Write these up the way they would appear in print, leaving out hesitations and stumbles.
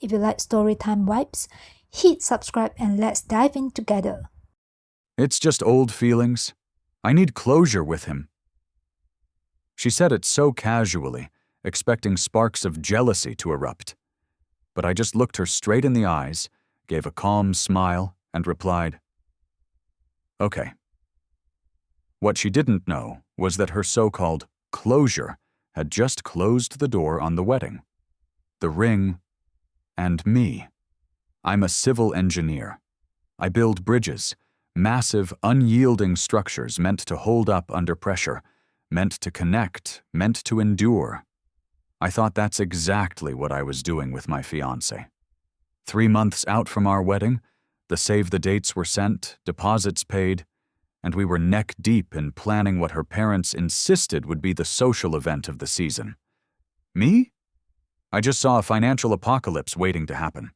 If you like storytime vibes, hit subscribe and let's dive in together. It's just old feelings. I need closure with him. She said it so casually, expecting sparks of jealousy to erupt. But I just looked her straight in the eyes, gave a calm smile, and replied, "Okay." What she didn't know was that her so-called closure had just closed the door on the wedding, the ring, and me. I'm a civil engineer. I build bridges, massive, unyielding structures meant to hold up under pressure, meant to connect, meant to endure. I thought that's exactly what I was doing with my fiancé. 3 months out from our wedding, the save-the-dates were sent, deposits paid, and we were neck-deep in planning what her parents insisted would be the social event of the season. Me? I just saw a financial apocalypse waiting to happen.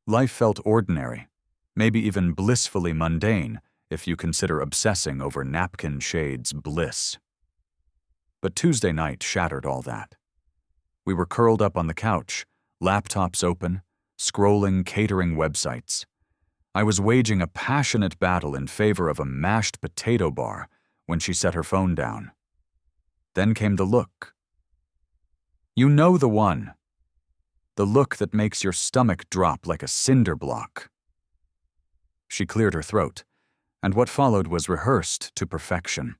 Life felt ordinary, maybe even blissfully mundane if you consider obsessing over napkin shades bliss. But Tuesday night shattered all that. We were curled up on the couch, laptops open, scrolling catering websites. I was waging a passionate battle in favor of a mashed potato bar when she set her phone down. Then came the look. You know the one. The look that makes your stomach drop like a cinder block. She cleared her throat, and what followed was rehearsed to perfection.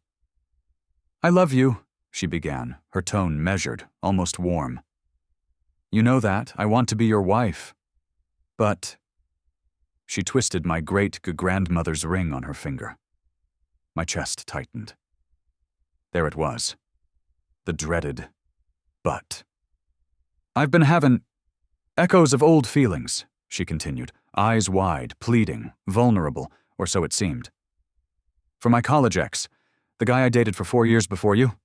"I love you," she began, her tone measured, almost warm. "You know that. I want to be your wife. But..." She twisted my great-grandmother's ring on her finger. My chest tightened. There it was. The dreaded but. "I've been having echoes of old feelings," she continued, eyes wide, pleading, vulnerable, or so it seemed. "For my college ex, the guy I dated for 4 years before you."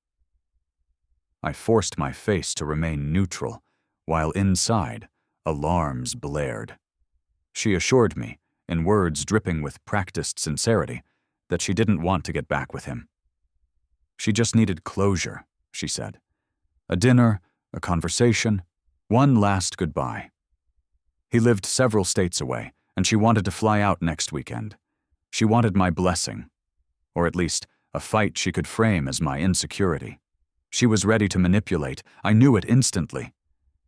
I forced my face to remain neutral, while inside, alarms blared. She assured me, in words dripping with practiced sincerity, that she didn't want to get back with him. She just needed closure, she said. A dinner, a conversation, one last goodbye. He lived several states away, and she wanted to fly out next weekend. She wanted my blessing, or at least a fight she could frame as my insecurity. She was ready to manipulate. I knew it instantly.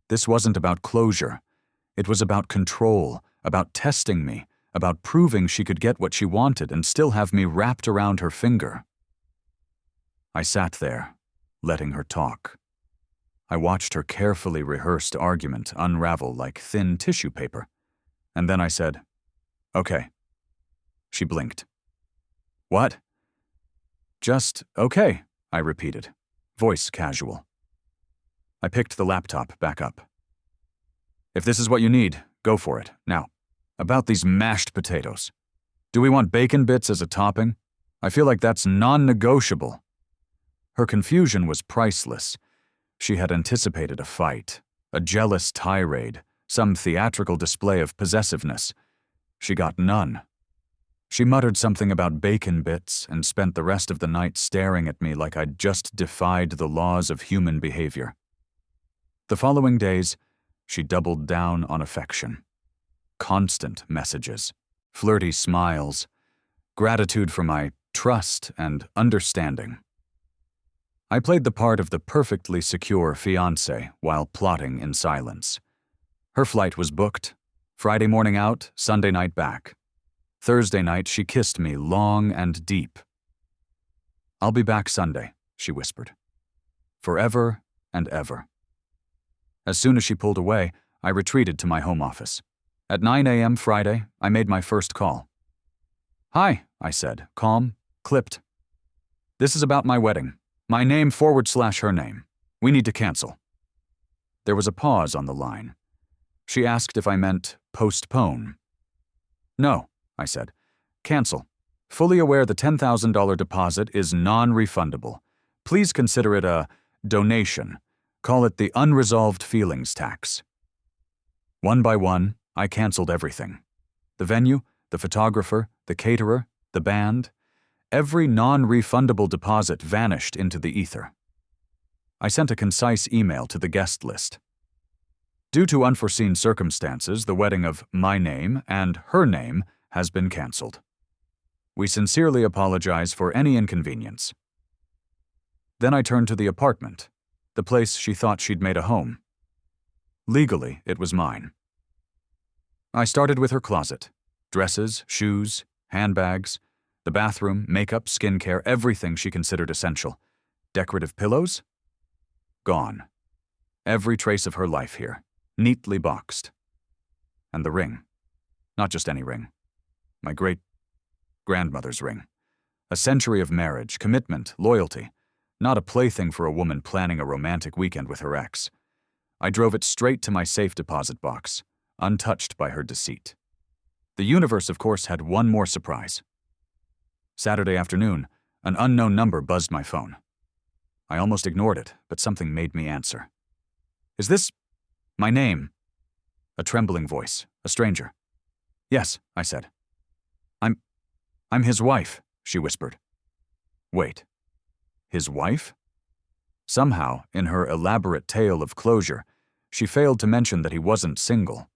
This wasn't about closure. It was about control, about testing me, about proving she could get what she wanted and still have me wrapped around her finger. I sat there, letting her talk. I watched her carefully rehearsed argument unravel like thin tissue paper, and then I said, "Okay." She blinked. "What?" "Just okay," I repeated, voice casual. I picked the laptop back up. "If this is what you need, go for it. Now, about these mashed potatoes. Do we want bacon bits as a topping? I feel like that's non-negotiable." Her confusion was priceless. She had anticipated a fight, a jealous tirade, some theatrical display of possessiveness. She got none. She muttered something about bacon bits and spent the rest of the night staring at me like I'd just defied the laws of human behavior. The following days, she doubled down on affection. Constant messages, flirty smiles, gratitude for my trust and understanding. I played the part of the perfectly secure fiancé while plotting in silence. Her flight was booked. Friday morning out, Sunday night back. Thursday night, she kissed me long and deep. "I'll be back Sunday," she whispered. Forever and ever. As soon as she pulled away, I retreated to my home office. At 9 a.m. Friday, I made my first call. "Hi," I said, calm, clipped. "This is about my wedding. My name / her name. We need to cancel." There was a pause on the line. She asked if I meant postpone. "No," I said. "Cancel. Fully aware the $10,000 deposit is non-refundable. Please consider it a donation. Call it the unresolved feelings tax." One by one, I canceled everything. The venue, the photographer, the caterer, the band. Every non-refundable deposit vanished into the ether. I sent a concise email to the guest list. Due to unforeseen circumstances, the wedding of my name and her name has been cancelled. We sincerely apologize for any inconvenience. Then I turned to the apartment, the place she thought she'd made a home. Legally, it was mine. I started with her closet. Dresses, shoes, handbags, the bathroom, makeup, skincare, everything she considered essential. Decorative pillows? Gone. Every trace of her life here, neatly boxed. And the ring. Not just any ring. My great-grandmother's ring. A century of marriage, commitment, loyalty. Not a plaything for a woman planning a romantic weekend with her ex. I drove it straight to my safe deposit box, untouched by her deceit. The universe, of course, had one more surprise. Saturday afternoon, an unknown number buzzed my phone. I almost ignored it, but something made me answer. "Is this my name?" A trembling voice, a stranger. "Yes," I said. I'm his wife," she whispered. Wait. His wife? Somehow, in her elaborate tale of closure, she failed to mention that he wasn't single.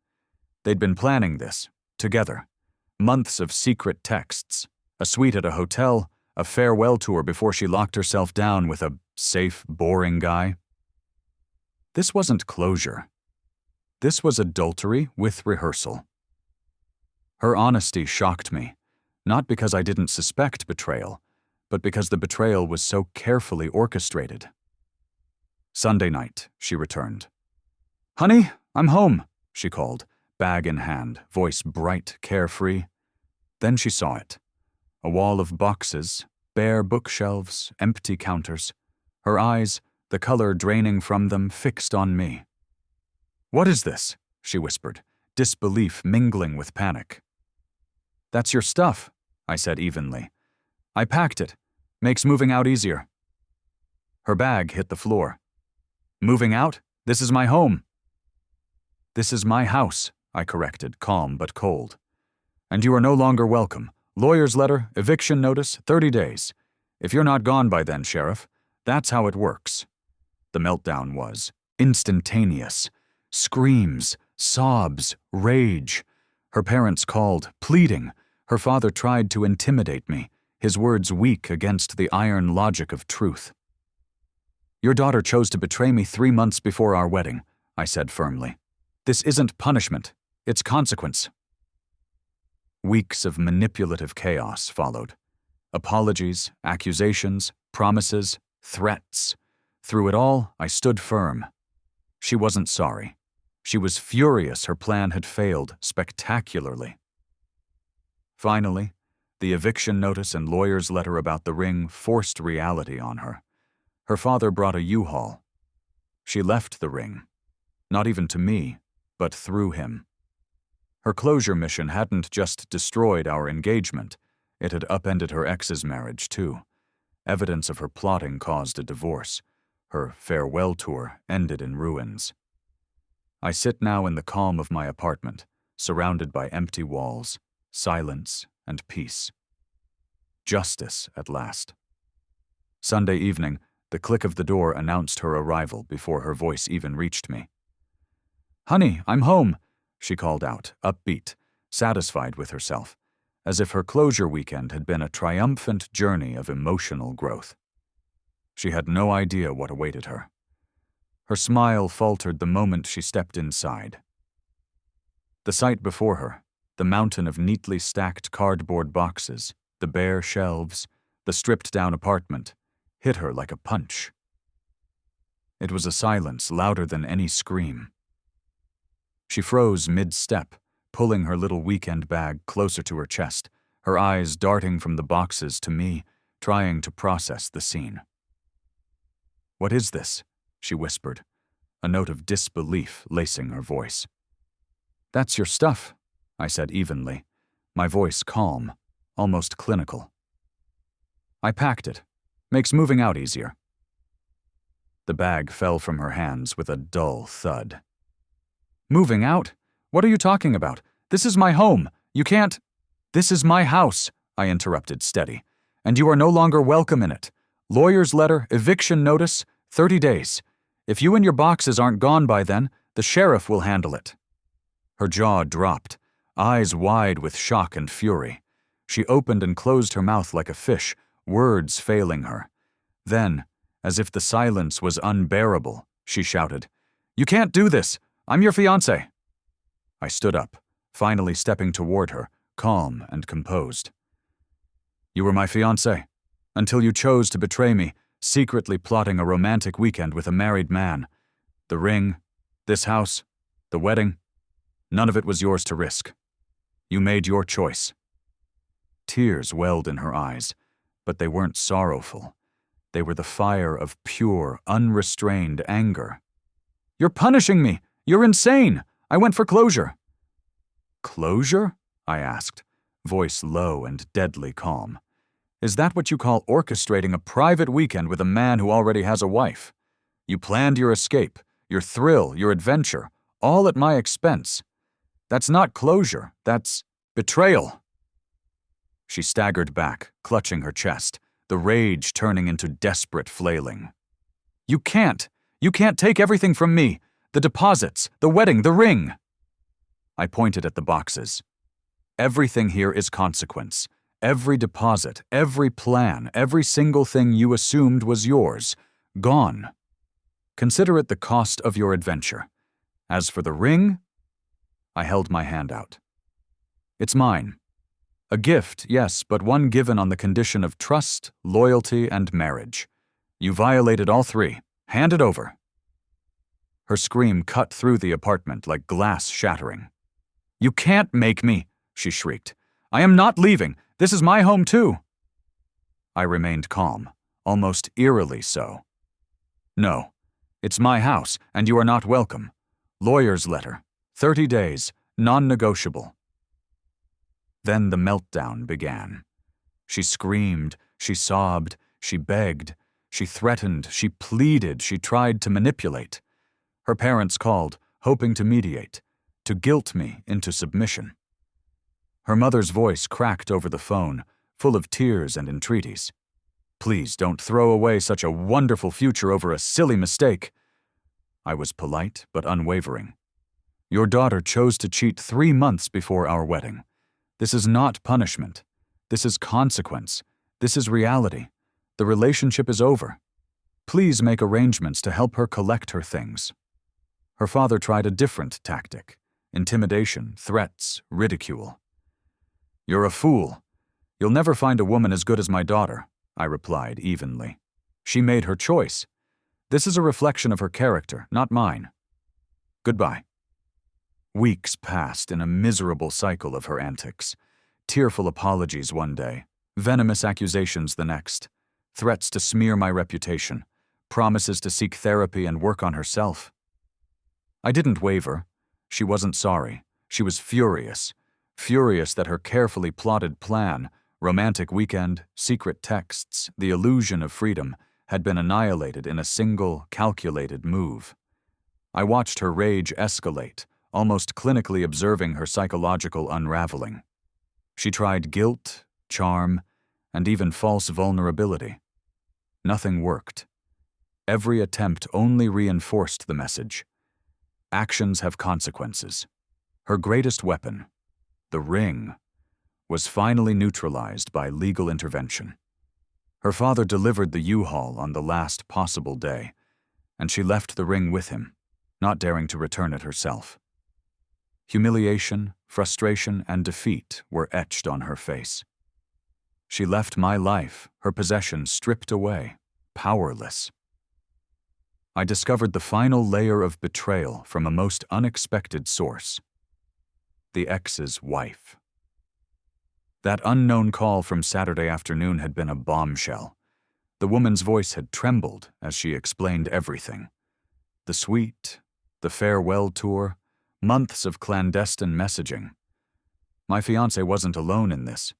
They'd been planning this, together. Months of secret texts, a suite at a hotel, a farewell tour before she locked herself down with a safe, boring guy. This wasn't closure. This was adultery with rehearsal. Her honesty shocked me, not because I didn't suspect betrayal, but because the betrayal was so carefully orchestrated. Sunday night, she returned. "Honey, I'm home," she called, bag in hand, voice bright, carefree. Then she saw it. A wall of boxes, bare bookshelves, empty counters. Her eyes, the color draining from them, fixed on me. "What is this?" she whispered, disbelief mingling with panic. "That's your stuff," I said evenly. "I packed it. Makes moving out easier." Her bag hit the floor. "Moving out? This is my home." "This is my house," I corrected, calm but cold. "And you are no longer welcome. Lawyer's letter, eviction notice, 30 days. If you're not gone by then, Sheriff, that's how it works." The meltdown was instantaneous. Screams, sobs, rage. Her parents called, pleading. Her father tried to intimidate me, his words weak against the iron logic of truth. "Your daughter chose to betray me 3 months before our wedding," I said firmly. "This isn't punishment, it's consequence." Weeks of manipulative chaos followed. Apologies, accusations, promises, threats. Through it all, I stood firm. She wasn't sorry. She was furious her plan had failed spectacularly. Finally, the eviction notice and lawyer's letter about the ring forced reality on her. Her father brought a U-Haul. She left the ring, not even to me, but through him. Her closure mission hadn't just destroyed our engagement, it had upended her ex's marriage too. Evidence of her plotting caused a divorce. Her farewell tour ended in ruins. I sit now in the calm of my apartment, surrounded by empty walls, silence, and peace. Justice at last. Sunday evening, the click of the door announced her arrival before her voice even reached me. "Honey, I'm home," she called out, upbeat, satisfied with herself, as if her closure weekend had been a triumphant journey of emotional growth. She had no idea what awaited her. Her smile faltered the moment she stepped inside. The sight before her, the mountain of neatly stacked cardboard boxes, the bare shelves, the stripped-down apartment, hit her like a punch. It was a silence louder than any scream. She froze mid-step, pulling her little weekend bag closer to her chest, her eyes darting from the boxes to me, trying to process the scene. "What is this?" she whispered, a note of disbelief lacing her voice. "That's your stuff," I said evenly, my voice calm, almost clinical. "I packed it. Makes moving out easier." The bag fell from her hands with a dull thud. "Moving out? What are you talking about? This is my home. You can't—" "This is my house," I interrupted steady, "and you are no longer welcome in it. Lawyer's letter, eviction notice, 30 days. If you and your boxes aren't gone by then, The sheriff will handle it." Her jaw dropped, eyes wide with shock and fury. She opened and closed her mouth like a fish, words failing her. Then, as if the silence was unbearable, she shouted, "You can't do this! I'm your fiancé!" I stood up, finally stepping toward her, calm and composed. "You were my fiancé, until you chose to betray me, secretly plotting a romantic weekend with a married man. The ring, this house, the wedding, none of it was yours to risk. You made your choice." Tears welled in her eyes, but they weren't sorrowful. They were the fire of pure, unrestrained anger. "You're punishing me! You're insane! I went for closure." "Closure?" I asked, voice low and deadly calm. "Is that what you call orchestrating a private weekend with a man who already has a wife? You planned your escape, your thrill, your adventure, all at my expense. That's not closure, that's betrayal." She staggered back, clutching her chest, the rage turning into desperate flailing. You can't take everything from me. The deposits, the wedding, the ring." I pointed at the boxes. "Everything here is consequence. Every deposit, every plan, every single thing you assumed was yours, gone. Consider it the cost of your adventure. As for the ring," I held my hand out. "It's mine. A gift, yes, but one given on the condition of trust, loyalty, and marriage. You violated all three. Hand it over." Her scream cut through the apartment like glass shattering. "You can't make me," she shrieked. "I am not leaving. This is my home too." I remained calm, almost eerily so. "No, it's my house, and you are not welcome. Lawyer's letter, 30 days, non-negotiable." Then the meltdown began. She screamed, she sobbed, she begged, she threatened, she pleaded, she tried to manipulate. Her parents called, hoping to mediate, to guilt me into submission. Her mother's voice cracked over the phone, full of tears and entreaties. "Please don't throw away such a wonderful future over a silly mistake." I was polite but unwavering. "Your daughter chose to cheat 3 months before our wedding. This is not punishment. This is consequence. This is reality. The relationship is over. Please make arrangements to help her collect her things." Her father tried a different tactic: intimidation, threats, ridicule. "You're a fool. You'll never find a woman as good as my daughter," I replied evenly. "She made her choice. This is a reflection of her character, not mine. Goodbye." Weeks passed in a miserable cycle of her antics. Tearful apologies one day, venomous accusations the next, threats to smear my reputation, promises to seek therapy and work on herself. I didn't waver. She wasn't sorry. She was furious. Furious that her carefully plotted plan, romantic weekend, secret texts, the illusion of freedom, had been annihilated in a single, calculated move. I watched her rage escalate, almost clinically observing her psychological unraveling. She tried guilt, charm, and even false vulnerability. Nothing worked. Every attempt only reinforced the message. Actions have consequences. Her greatest weapon, the ring, was finally neutralized by legal intervention. Her father delivered the U-Haul on the last possible day, and she left the ring with him, not daring to return it herself. Humiliation, frustration, and defeat were etched on her face. She left my life, her possessions stripped away, powerless. I discovered the final layer of betrayal from a most unexpected source: the ex's wife. That unknown call from Saturday afternoon had been a bombshell. The woman's voice had trembled as she explained everything. The suite, the farewell tour, months of clandestine messaging. My fiancé wasn't alone in this.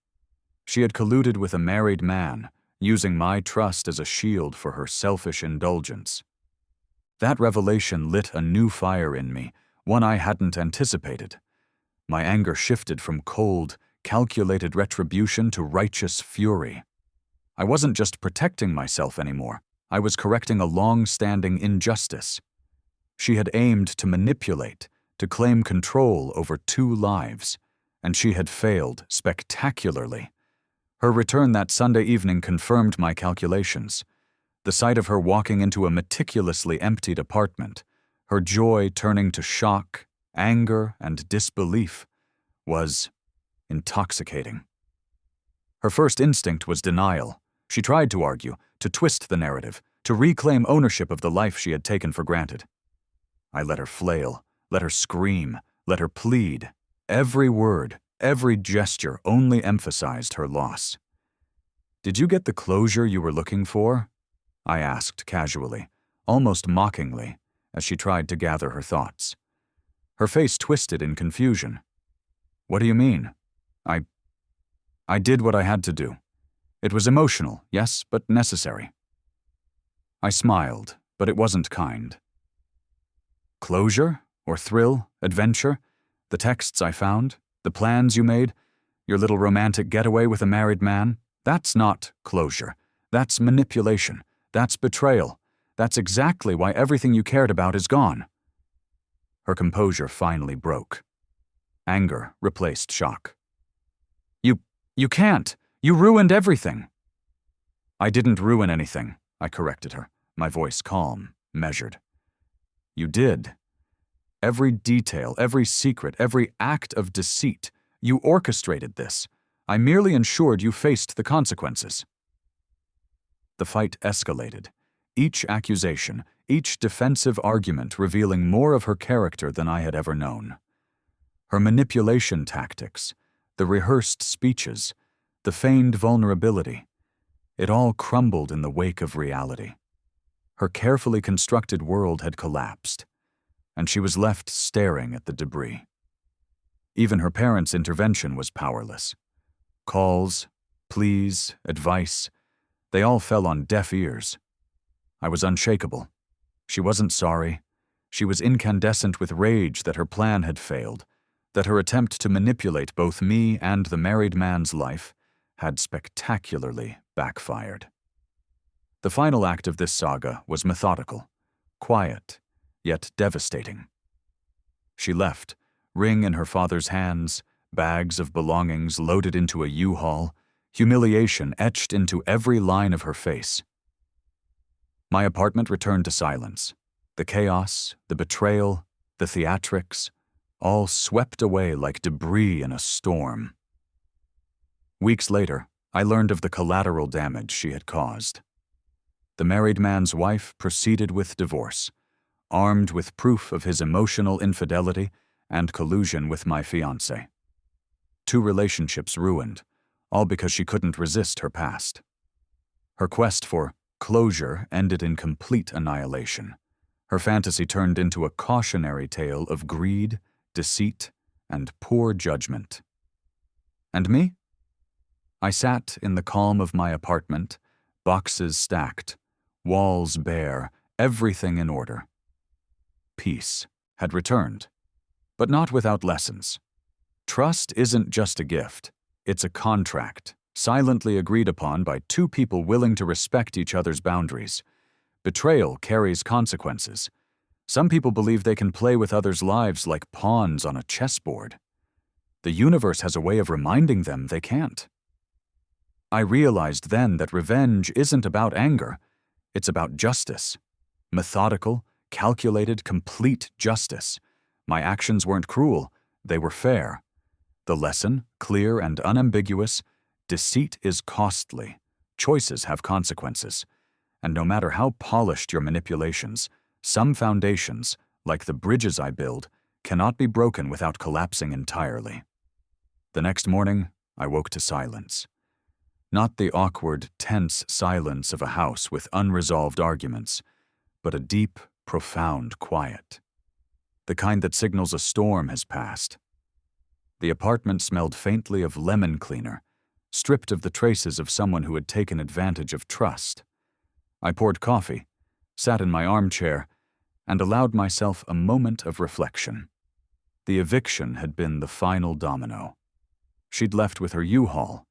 She had colluded with a married man, using my trust as a shield for her selfish indulgence. That revelation lit a new fire in me, one I hadn't anticipated. My anger shifted from cold, calculated retribution to righteous fury. I wasn't just protecting myself anymore. I was correcting a long-standing injustice. She had aimed to manipulate, to claim control over 2 lives, and she had failed spectacularly. Her return that Sunday evening confirmed my calculations. The sight of her walking into a meticulously emptied apartment, her joy turning to shock, anger, and disbelief, was intoxicating. Her first instinct was denial. She tried to argue, to twist the narrative, to reclaim ownership of the life she had taken for granted. I let her flail, let her scream, let her plead. Every word, every gesture only emphasized her loss. "Did you get the closure you were looking for?" I asked casually, almost mockingly, as she tried to gather her thoughts. Her face twisted in confusion. "What do you mean?" I did what I had to do. It was emotional, yes, but necessary." I smiled, but it wasn't kind. "Closure? Or thrill? Adventure? The texts I found? The plans you made? Your little romantic getaway with a married man? That's not closure. That's manipulation. That's betrayal. That's exactly why everything you cared about is gone." Her composure finally broke. Anger replaced shock. You can't! You ruined everything!" "I didn't ruin anything," I corrected her, my voice calm, measured. "You did. Every detail, every secret, every act of deceit, you orchestrated this. I merely ensured you faced the consequences." The fight escalated, each accusation, each defensive argument revealing more of her character than I had ever known. Her manipulation tactics, the rehearsed speeches, the feigned vulnerability, it all crumbled in the wake of reality. Her carefully constructed world had collapsed, and she was left staring at the debris. Even her parents' intervention was powerless. Calls, pleas, advice, they all fell on deaf ears. I was unshakable. She wasn't sorry. She was incandescent with rage that her plan had failed, that her attempt to manipulate both me and the married man's life had spectacularly backfired. The final act of this saga was methodical, quiet, yet devastating. She left, ring in her father's hands, bags of belongings loaded into a U-Haul, humiliation etched into every line of her face. My apartment returned to silence. The chaos, the betrayal, the theatrics, all swept away like debris in a storm. Weeks later, I learned of the collateral damage she had caused. The married man's wife proceeded with divorce, armed with proof of his emotional infidelity and collusion with my fiancé. 2 relationships ruined, all because she couldn't resist her past. Her quest for closure ended in complete annihilation. Her fantasy turned into a cautionary tale of greed, deceit, and poor judgment. And me? I sat in the calm of my apartment, boxes stacked, walls bare, everything in order. Peace had returned, but not without lessons. Trust isn't just a gift, it's a contract, silently agreed upon by 2 people willing to respect each other's boundaries. Betrayal carries consequences. Some people believe they can play with others' lives like pawns on a chessboard. The universe has a way of reminding them they can't. I realized then that revenge isn't about anger, it's about justice. Methodical, calculated, complete justice. My actions weren't cruel, they were fair. The lesson, clear and unambiguous: deceit is costly, choices have consequences, and no matter how polished your manipulations, some foundations, like the bridges I build, cannot be broken without collapsing entirely. The next morning, I woke to silence. Not the awkward, tense silence of a house with unresolved arguments, but a deep, profound quiet. The kind that signals a storm has passed. The apartment smelled faintly of lemon cleaner, stripped of the traces of someone who had taken advantage of trust. I poured coffee, sat in my armchair, and allowed myself a moment of reflection. The eviction had been the final domino. She'd left with her U-Haul,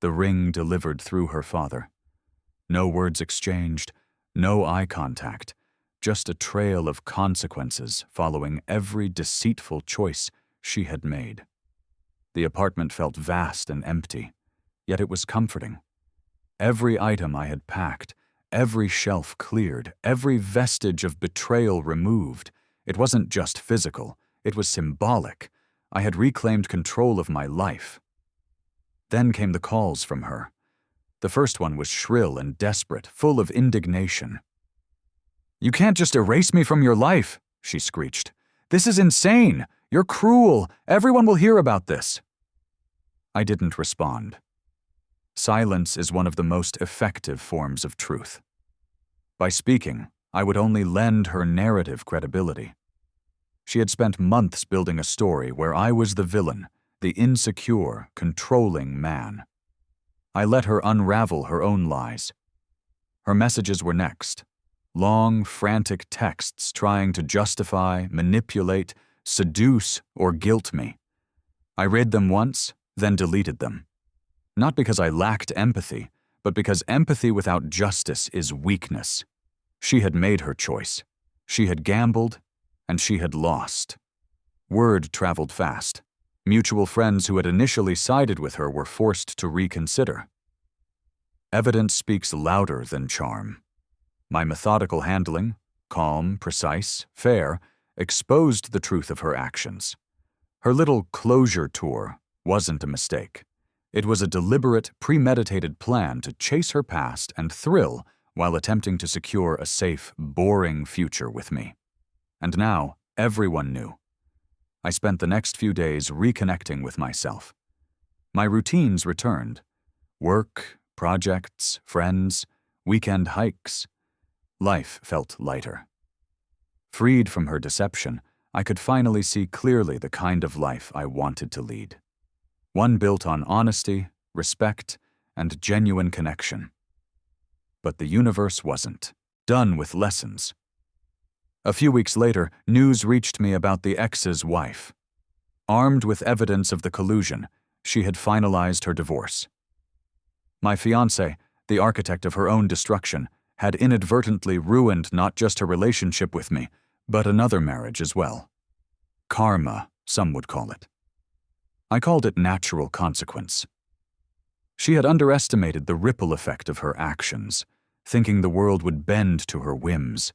the ring delivered through her father. No words exchanged, no eye contact, just a trail of consequences following every deceitful choice she had made. The apartment felt vast and empty, yet it was comforting. Every item I had packed, every shelf cleared, every vestige of betrayal removed. It wasn't just physical, it was symbolic. I had reclaimed control of my life. Then came the calls from her. The first one was shrill and desperate, full of indignation. "You can't just erase me from your life," she screeched. "This is insane. You're cruel. Everyone will hear about this." I didn't respond. Silence is one of the most effective forms of truth. By speaking, I would only lend her narrative credibility. She had spent months building a story where I was the villain, the insecure, controlling man. I let her unravel her own lies. Her messages were next. Long, frantic texts trying to justify, manipulate, seduce, or guilt me. I read them once, then deleted them. Not because I lacked empathy, but because empathy without justice is weakness. She had made her choice. She had gambled, and she had lost. Word traveled fast. Mutual friends who had initially sided with her were forced to reconsider. Evidence speaks louder than charm. My methodical handling, calm, precise, fair, exposed the truth of her actions. Her little closure tour wasn't a mistake. It was a deliberate, premeditated plan to chase her past and thrill while attempting to secure a safe, boring future with me. And now, everyone knew. I spent the next few days reconnecting with myself. My routines returned. Work, projects, friends, weekend hikes. Life felt lighter. Freed from her deception, I could finally see clearly the kind of life I wanted to lead. One built on honesty, respect, and genuine connection. But the universe wasn't done with lessons. A few weeks later, news reached me about the ex's wife. Armed with evidence of the collusion, she had finalized her divorce. My fiancé, the architect of her own destruction, had inadvertently ruined not just her relationship with me, but another marriage as well. Karma, some would call it. I called it natural consequence. She had underestimated the ripple effect of her actions, thinking the world would bend to her whims.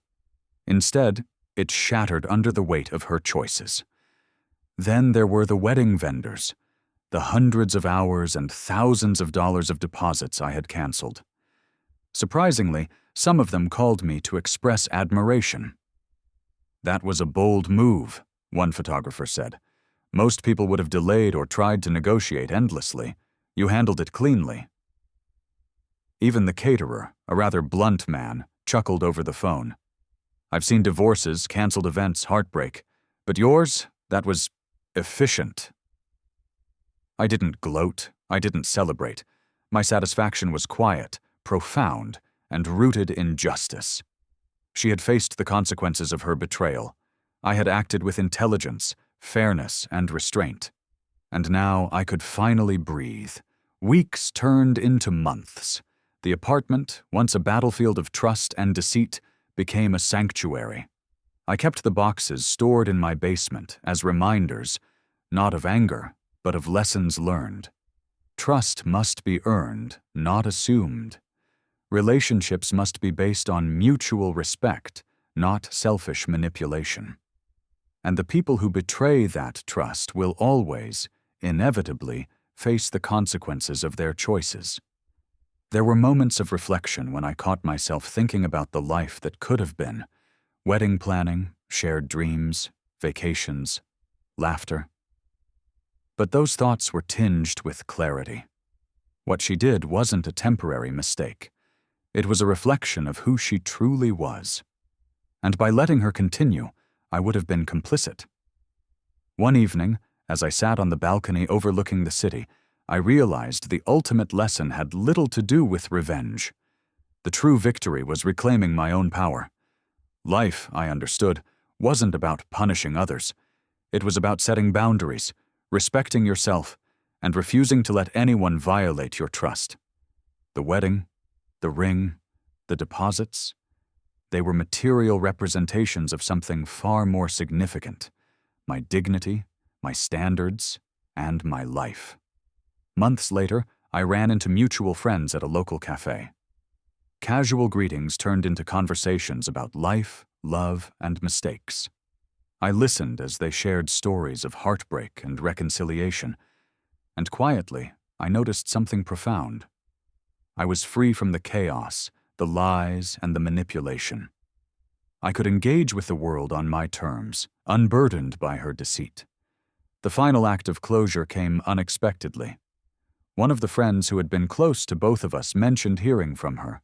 Instead, it shattered under the weight of her choices. Then there were the wedding vendors, the hundreds of hours and thousands of dollars of deposits I had canceled. Surprisingly, some of them called me to express admiration. "That was a bold move," one photographer said. "Most people would have delayed or tried to negotiate endlessly. You handled it cleanly." Even the caterer, a rather blunt man, chuckled over the phone. "I've seen divorces, canceled events, heartbreak. But yours, that was efficient." I didn't gloat. I didn't celebrate. My satisfaction was quiet, profound, and rooted in justice. She had faced the consequences of her betrayal. I had acted with intelligence, fairness, and restraint. And now I could finally breathe. Weeks turned into months. The apartment, once a battlefield of trust and deceit, became a sanctuary. I kept the boxes stored in my basement as reminders, not of anger, but of lessons learned. Trust must be earned, not assumed. Relationships must be based on mutual respect, not selfish manipulation. And the people who betray that trust will always, inevitably, face the consequences of their choices. There were moments of reflection when I caught myself thinking about the life that could have been: wedding planning, shared dreams, vacations, laughter. But those thoughts were tinged with clarity. What she did wasn't a temporary mistake. It was a reflection of who she truly was. And by letting her continue, I would have been complicit. One evening, as I sat on the balcony overlooking the city, I realized the ultimate lesson had little to do with revenge. The true victory was reclaiming my own power. Life, I understood, wasn't about punishing others. It was about setting boundaries, respecting yourself, and refusing to let anyone violate your trust. The wedding, the ring, the deposits, They were material representations of something far more significant: my dignity, my standards, and my life. Months later, I ran into mutual friends at a local cafe. Casual greetings turned into conversations about life, love, and mistakes. I listened as they shared stories of heartbreak and reconciliation, and quietly, I noticed something profound. I was free from the chaos, the lies, and the manipulation. I could engage with the world on my terms, unburdened by her deceit. The final act of closure came unexpectedly. One of the friends who had been close to both of us mentioned hearing from her,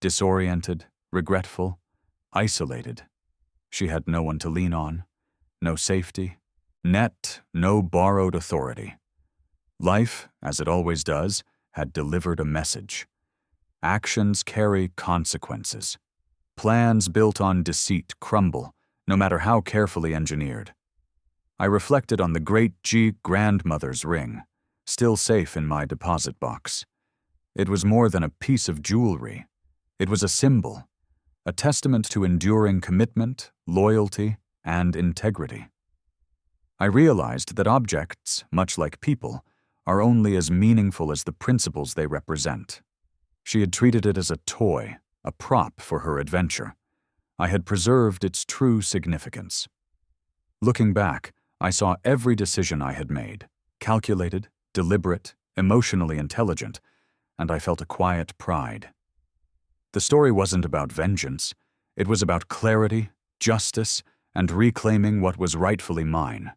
disoriented, regretful, isolated. She had no one to lean on, no safety, no borrowed authority. Life, as it always does, had delivered a message. Actions carry consequences. Plans built on deceit crumble, no matter how carefully engineered. I reflected on the great grandmother's ring, still safe in my deposit box. It was more than a piece of jewelry. It was a symbol, a testament to enduring commitment, loyalty, and integrity. I realized that objects, much like people, are only as meaningful as the principles they represent. She had treated it as a toy, a prop for her adventure. I had preserved its true significance. Looking back, I saw every decision I had made, calculated, deliberate, emotionally intelligent, and I felt a quiet pride. The story wasn't about vengeance. It was about clarity, justice, and reclaiming what was rightfully mine.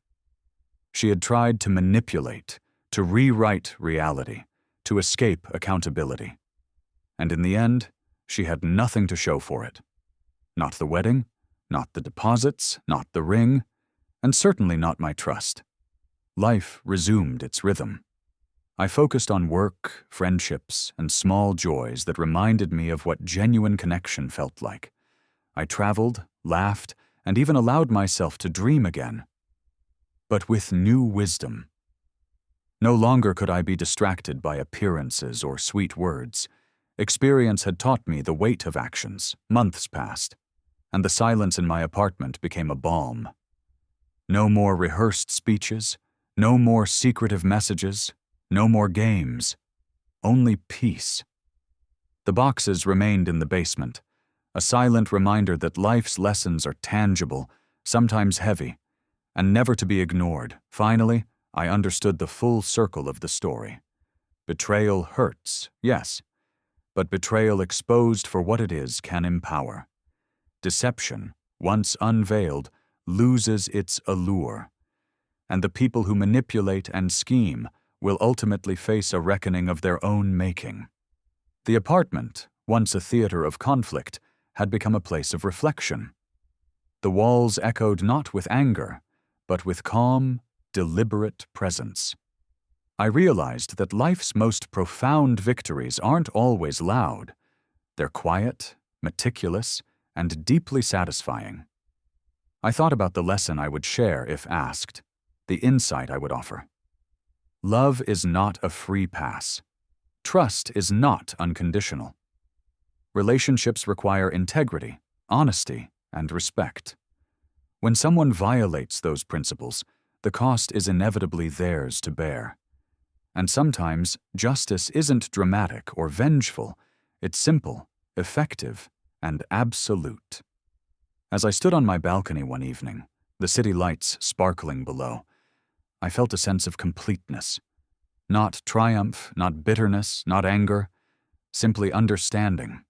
She had tried to manipulate, to rewrite reality, to escape accountability. And in the end, she had nothing to show for it. Not the wedding, not the deposits, not the ring, and certainly not my trust. Life resumed its rhythm. I focused on work, friendships, and small joys that reminded me of what genuine connection felt like. I traveled, laughed, and even allowed myself to dream again. But with new wisdom. No longer could I be distracted by appearances or sweet words. Experience had taught me the weight of actions. Months passed, and the silence in my apartment became a balm. No more rehearsed speeches, no more secretive messages, no more games, only peace. The boxes remained in the basement, a silent reminder that life's lessons are tangible, sometimes heavy, and never to be ignored. Finally, I understood the full circle of the story. Betrayal hurts, yes, but betrayal exposed for what it is can empower. Deception, once unveiled, loses its allure, and the people who manipulate and scheme will ultimately face a reckoning of their own making. The apartment, once a theater of conflict, had become a place of reflection. The walls echoed not with anger, but with calm, deliberate presence. I realized that life's most profound victories aren't always loud. They're quiet, meticulous, and deeply satisfying. I thought about the lesson I would share if asked, the insight I would offer. Love is not a free pass. Trust is not unconditional. Relationships require integrity, honesty, and respect. When someone violates those principles, the cost is inevitably theirs to bear. And sometimes, justice isn't dramatic or vengeful. It's simple, effective, and absolute. As I stood on my balcony one evening, the city lights sparkling below, I felt a sense of completeness. Not triumph, not bitterness, not anger, simply understanding.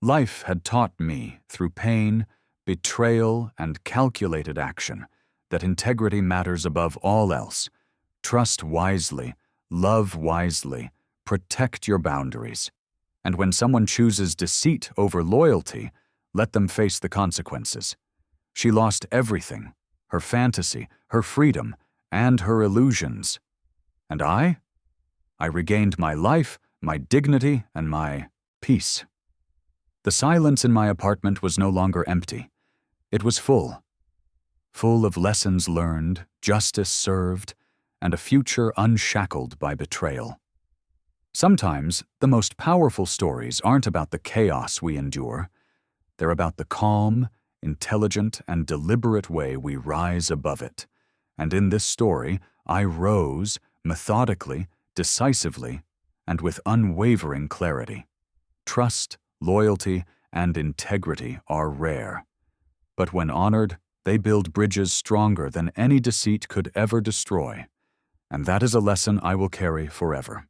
Life had taught me, through pain, betrayal, and calculated action, that integrity matters above all else. Trust wisely, love wisely, protect your boundaries. And when someone chooses deceit over loyalty, let them face the consequences. She lost everything, her fantasy, her freedom, and her illusions. And I regained my life, my dignity, and my peace. The silence in my apartment was no longer empty. It was full of lessons learned, justice served, and a future unshackled by betrayal. Sometimes, the most powerful stories aren't about the chaos we endure. They're about the calm, intelligent, and deliberate way we rise above it. And in this story, I rose methodically, decisively, and with unwavering clarity. Trust, loyalty, and integrity are rare. But when honored, they build bridges stronger than any deceit could ever destroy. And that is a lesson I will carry forever.